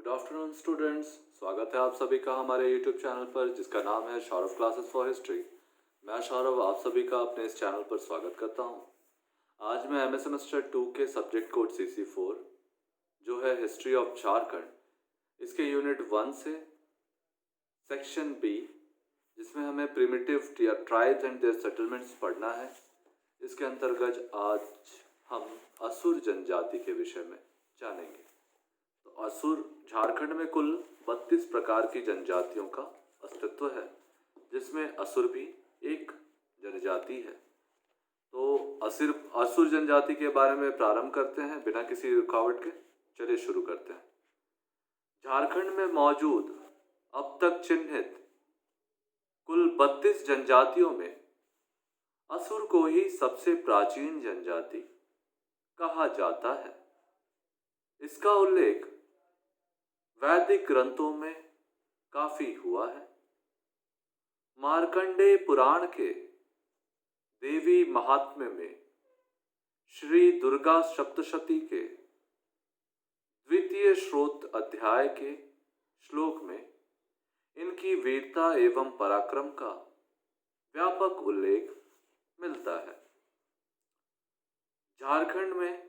Good afternoon students. स्वागत है आप सभी का हमारे यूट्यूब चैनल पर जिसका नाम है सौरभ क्लासेस फॉर हिस्ट्री। मैं सौरभ आप सभी का अपने इस चैनल पर स्वागत करता हूं। आज मैं एमए सेमेस्टर 2 के सब्जेक्ट कोड CC4 जो है हिस्ट्री ऑफ झारखंड, इसके यूनिट 1 से सेक्शन B जिसमें हमें primitive tribes and their settlements पढ़ना है, इसके अंतर्गत आज हम असुर जनजाति के विषय में जानेंगे। तो असुर झारखंड में कुल 32 प्रकार की जनजातियों का अस्तित्व है, जिसमें असुर भी एक जनजाति है। तो असुर जनजाति के बारे में प्रारंभ करते हैं बिना किसी रुकावट के। चलिए शुरू करते हैं। झारखंड में मौजूद अब तक चिन्हित कुल 32 जनजातियों में असुर को ही सबसे प्राचीन जनजाति कहा जाता है। इसका उल्लेख वैदिक ग्रंथों में काफी हुआ है। मार्कंडेय पुराण के देवी महात्म्य में श्री दुर्गा सप्तशती के द्वितीय श्रोत अध्याय के श्लोक में इनकी वीरता एवं पराक्रम का व्यापक उल्लेख मिलता है। झारखंड में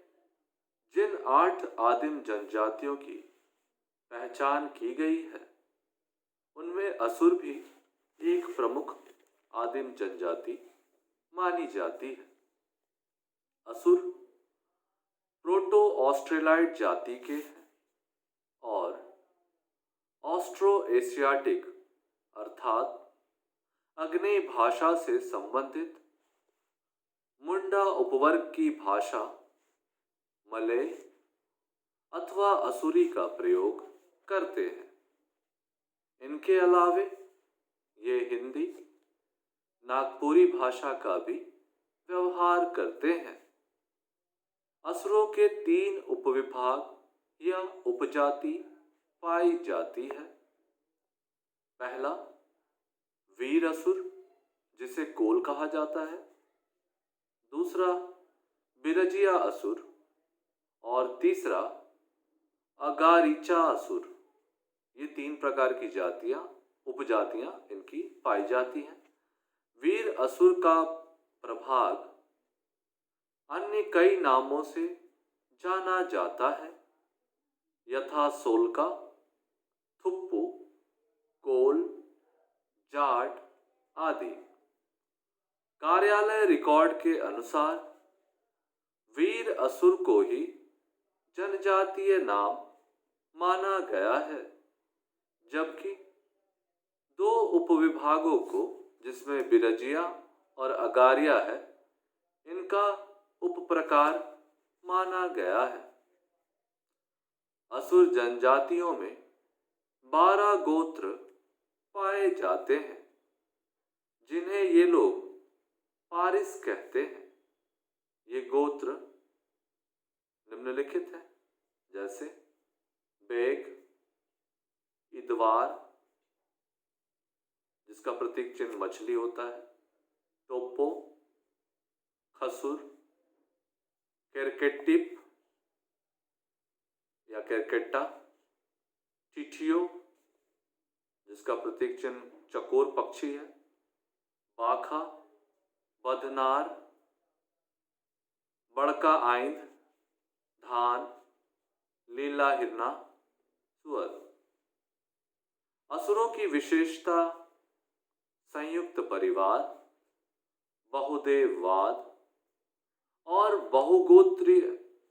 जिन 8 आदिम जनजातियों की पहचान की गई है, उनमें असुर भी एक प्रमुख आदिम जनजाति मानी जाती है। असुर प्रोटो ऑस्ट्रेलाइड जाति के हैं और ऑस्ट्रो एशियाटिक अर्थात अग्नेय भाषा से संबंधित मुंडा उपवर्ग की भाषा मलय अथवा असुरी का प्रयोग करते हैं। इनके अलावे ये हिंदी नागपुरी भाषा का भी व्यवहार करते हैं। असुरों के 3 उपविभाग या उपजाति पाई जाती है। पहला वीर असुर जिसे कोल कहा जाता है, दूसरा बिरजिया असुर और तीसरा अगारिचा असुर। ये 3 प्रकार की उपजातियां इनकी पाई जाती हैं। वीर असुर का प्रभाग अन्य कई नामों से जाना जाता है, यथा सोलका, थुप्पू, कोल, जाट आदि। कार्यालय रिकॉर्ड के अनुसार वीर असुर को ही जनजातीय नाम माना गया है, जबकि 2 उपविभागों को जिसमें बिरजिया और अगारिया है, इनका उपप्रकार माना गया है। असुर जनजातियों में 12 गोत्र पाए जाते हैं, जिन्हें ये लोग पारिस कहते हैं। ये गोत्र निम्नलिखित हैं, जैसे बेग, इदवार जिसका प्रतीक चिन्ह मछली होता है, टोपो, खसुर, केरकेटिप या केरकेट्टा, टिठियो जिसका प्रतीक चिन्ह चकोर पक्षी है, बाखा, बदनार, बड़का आइंद, धान, लीला हिरना, सुअर। असुरों की विशेषता संयुक्त परिवार, बहुदेववाद और बहुगोत्रीय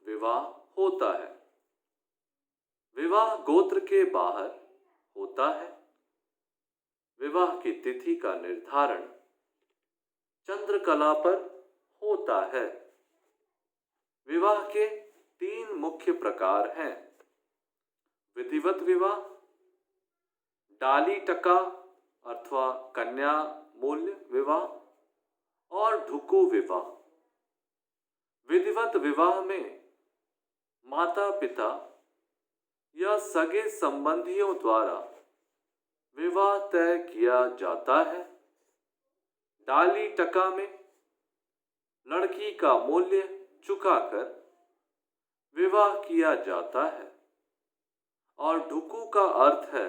विवाह होता है। विवाह गोत्र के बाहर होता है। विवाह की तिथि का निर्धारण चंद्रकला पर होता है। विवाह के 3 मुख्य प्रकार हैं: विधिवत विवाह, डाली टका अथवा कन्या मूल्य विवाह और ढुकू विवाह। विधिवत विवाह में माता पिता या सगे संबंधियों द्वारा विवाह तय किया जाता है। डाली टका में लड़की का मूल्य चुकाकर विवाह किया जाता है और ढुकू का अर्थ है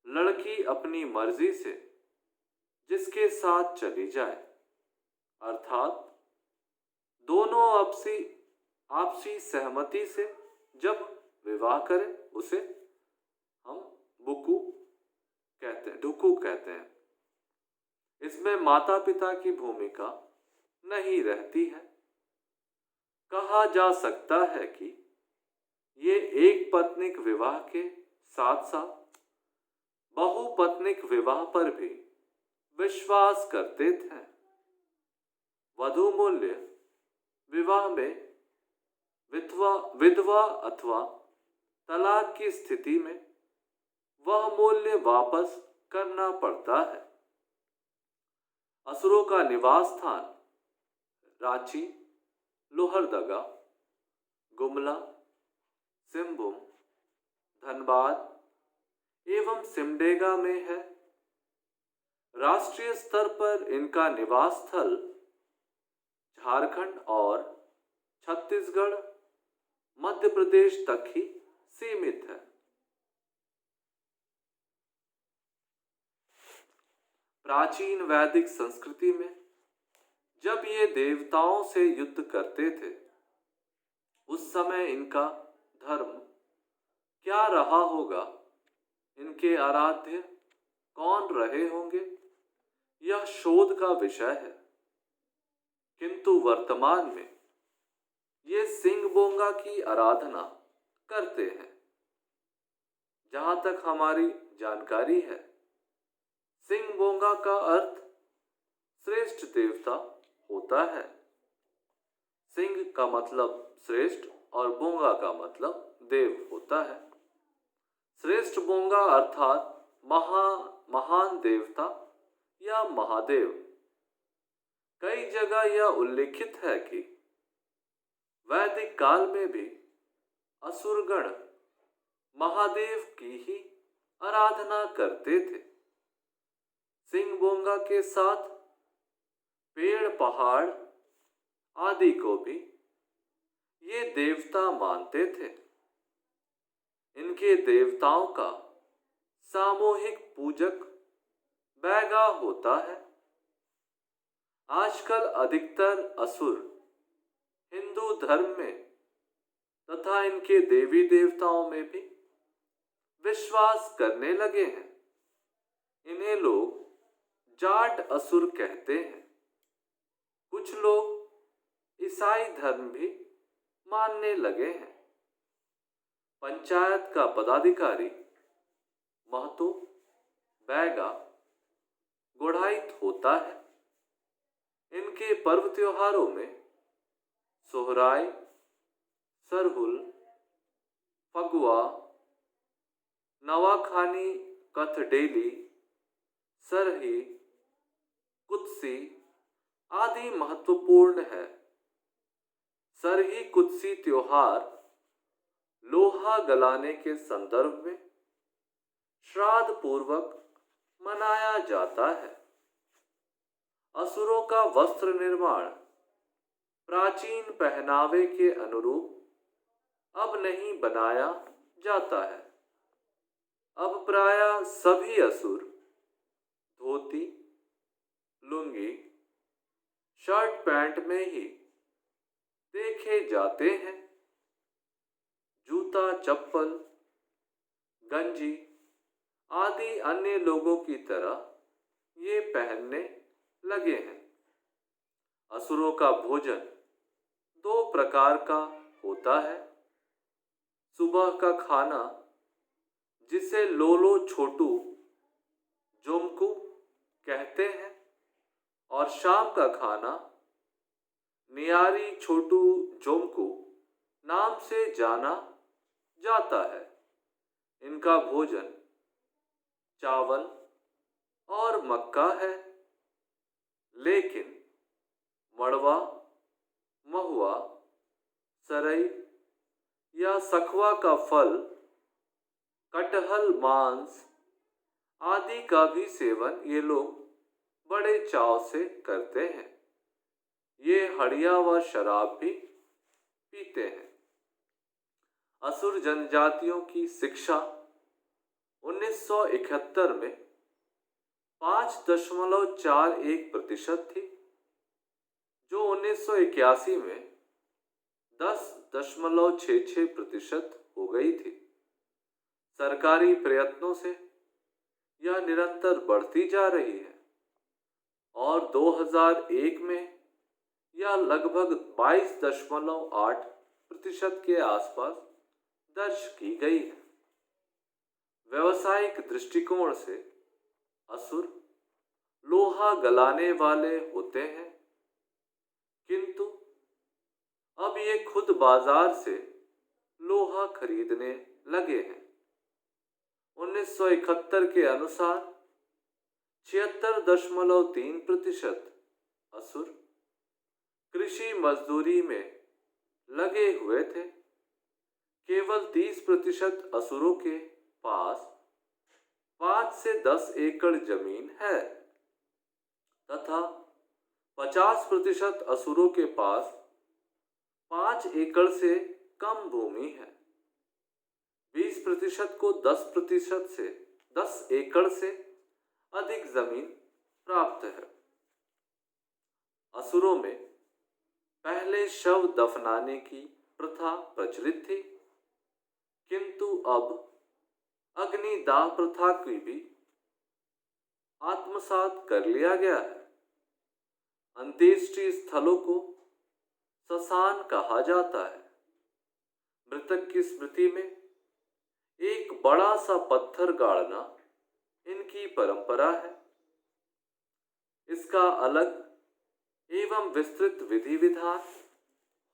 लड़की अपनी मर्जी से जिसके साथ चली जाए, अर्थात दोनों आपसी आपसी सहमति से जब विवाह करें उसे हम ढुकू कहते हैं। इसमें माता पिता की भूमिका नहीं रहती है। कहा जा सकता है कि ये एक पत्निक विवाह के साथ साथ बहुपत्निक विवाह पर भी विश्वास करते थे। वधू मूल्य विवाह में विधवा अथवा तलाक की स्थिति में वह मूल्य वापस करना पड़ता है। असुरों का निवास स्थान रांची, लोहरदगा, गुमला, सिंहभूम, धनबाद एवं सिमडेगा में है। राष्ट्रीय स्तर पर इनका निवास स्थल झारखंड और छत्तीसगढ़, मध्य प्रदेश तक ही सीमित है। प्राचीन वैदिक संस्कृति में जब ये देवताओं से युद्ध करते थे, उस समय इनका धर्म क्या रहा होगा, इनके आराध्य कौन रहे होंगे, यह शोध का विषय है। किंतु वर्तमान में ये सिंह बोंगा की आराधना करते हैं। जहां तक हमारी जानकारी है, सिंह बोंगा का अर्थ श्रेष्ठ देवता होता है। सिंह का मतलब श्रेष्ठ और बोंगा का मतलब देव होता है। श्रेष्ठ बोंगा अर्थात महान देवता या महादेव। कई जगह यह उल्लेखित है कि वैदिक काल में भी असुरगण महादेव की ही आराधना करते थे। सिंह बोंगा के साथ पेड़ पहाड़ आदि को भी ये देवता मानते थे। इनके देवताओं का सामूहिक पूजक बैगा होता है। आजकल अधिकतर असुर हिंदू धर्म में तथा इनके देवी देवताओं में भी विश्वास करने लगे हैं। इन्हें लोग जाट असुर कहते हैं। कुछ लोग ईसाई धर्म भी मानने लगे हैं। पंचायत का पदाधिकारी महतो बैगा गुड़ाइत होता है। इनके पर्व त्योहारों में सोहराय, सरहुल, फगुआ, नवाखानी, कथडेली, सरही, कुत्सी आदि महत्वपूर्ण है। सरही कुत्सी त्योहार लोहा गलाने के संदर्भ में श्राद्ध पूर्वक मनाया जाता है। असुरों का वस्त्र निर्माण प्राचीन पहनावे के अनुरूप अब नहीं बनाया जाता है। अब प्रायः सभी असुर धोती, लुंगी, शर्ट पैंट में ही देखे जाते हैं। जूता, चप्पल, गंजी आदि अन्य लोगों की तरह ये पहनने लगे हैं। असुरों का भोजन दो प्रकार का होता है। सुबह का खाना जिसे लोलो छोटू जोमकू कहते हैं और शाम का खाना नियारी छोटू जोमकू नाम से जाना जाता है। इनका भोजन चावल और मक्का है, लेकिन मड़वा, महुआ, सरई या सखुआ का फल, कटहल, मांस आदि का भी सेवन ये लोग बड़े चाव से करते हैं। ये हड़िया व शराब भी पीते हैं। असुर जनजातियों की शिक्षा 1971 में 5.41% थी, जो 1981 में 10.66% हो गई थी। सरकारी प्रयत्नों से यह निरंतर बढ़ती जा रही है और 2001 में यह लगभग 22.8% के आसपास दर्ज की गई है। व्यावसायिक दृष्टिकोण से असुर लोहा गलाने वाले होते हैं, किंतु अब ये खुद बाजार से लोहा खरीदने लगे हैं। 1971 के अनुसार 76.3% असुर कृषि मजदूरी में लगे हुए थे। केवल 30% असुरों के पास 5 से 10 एकड़ जमीन है तथा 50% असुरों के पास 5 एकड़ से कम भूमि है। 20% को 10 एकड़ से अधिक जमीन प्राप्त है। असुरों में पहले शव दफनाने की प्रथा प्रचलित थी, किंतु अब अग्निदाह प्रथा की भी आत्मसात कर लिया गया है। अंत्येष्टि स्थलों को श्मशान कहा जाता है। मृतक की स्मृति में एक बड़ा सा पत्थर गाड़ना इनकी परंपरा है। इसका अलग एवं विस्तृत विधि विधान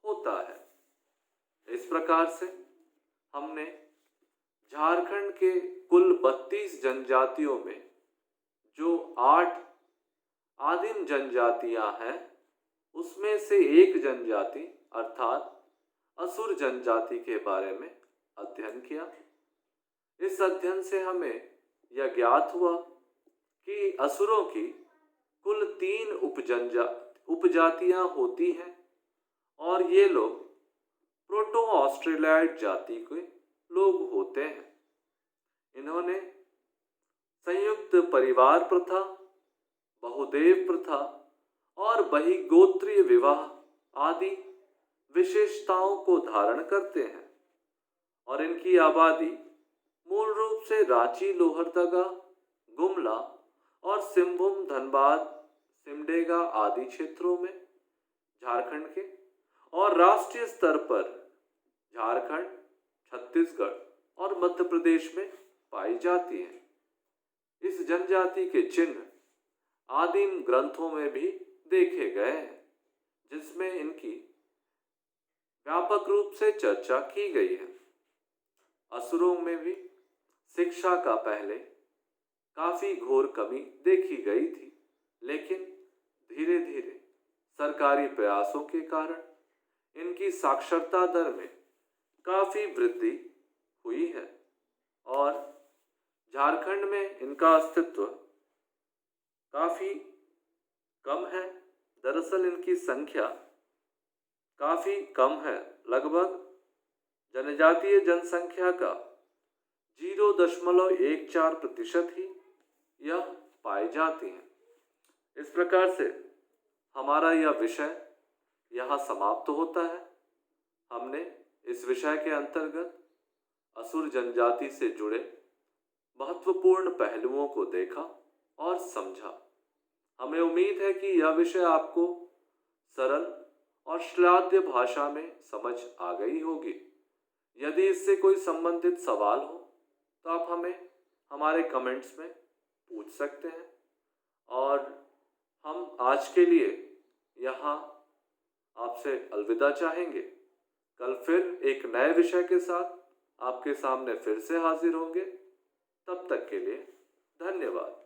होता है। इस प्रकार से हमने झारखंड के कुल 32 जनजातियों में जो 8 आदिम जनजातियां हैं, उसमें से एक जनजाति अर्थात असुर जनजाति के बारे में अध्ययन किया। इस अध्ययन से हमें यह ज्ञात हुआ कि असुरों की कुल 3 उपजातियां होती हैं और ये लोग प्रोटो ऑस्ट्रेलियाइड जाति के लोग होते हैं। इन्होंने संयुक्त परिवार प्रथा, बहुदेव प्रथा और बहिगोत्रीय विवाह आदि विशेषताओं को धारण करते हैं और इनकी आबादी मूल रूप से रांची, लोहरदगा, गुमला और सिंहभूम, धनबाद, सिमडेगा आदि क्षेत्रों में झारखंड के और राष्ट्रीय स्तर पर झारखंड, छत्तीसगढ़ और मध्य प्रदेश में पाई जाती है। इस जनजाति के चिन्ह आदिम ग्रंथों में भी देखे गए हैं, जिसमें इनकी व्यापक रूप से चर्चा की गई है। असुरों में भी शिक्षा का पहले काफी घोर कमी देखी गई थी, लेकिन धीरे धीरे सरकारी प्रयासों के कारण इनकी साक्षरता दर में काफी वृद्धि हुई है और झारखंड में इनका अस्तित्व काफी कम है। दरअसल इनकी संख्या काफी कम है, लगभग जनजातीय जनसंख्या का 0.14% ही यह पाए जाती हैं। इस प्रकार से हमारा यह विषय यहाँ समाप्त होता है। हमने इस विषय के अंतर्गत असुर जनजाति से जुड़े महत्वपूर्ण पहलुओं को देखा और समझा। हमें उम्मीद है कि यह विषय आपको सरल और श्लाघ्य भाषा में समझ आ गई होगी। यदि इससे कोई संबंधित सवाल हो तो आप हमें हमारे कमेंट्स में पूछ सकते हैं और हम आज के लिए यहाँ आपसे अलविदा चाहेंगे। कल फिर एक नए विषय के साथ आपके सामने फिर से हाजिर होंगे। तब तक के लिए धन्यवाद।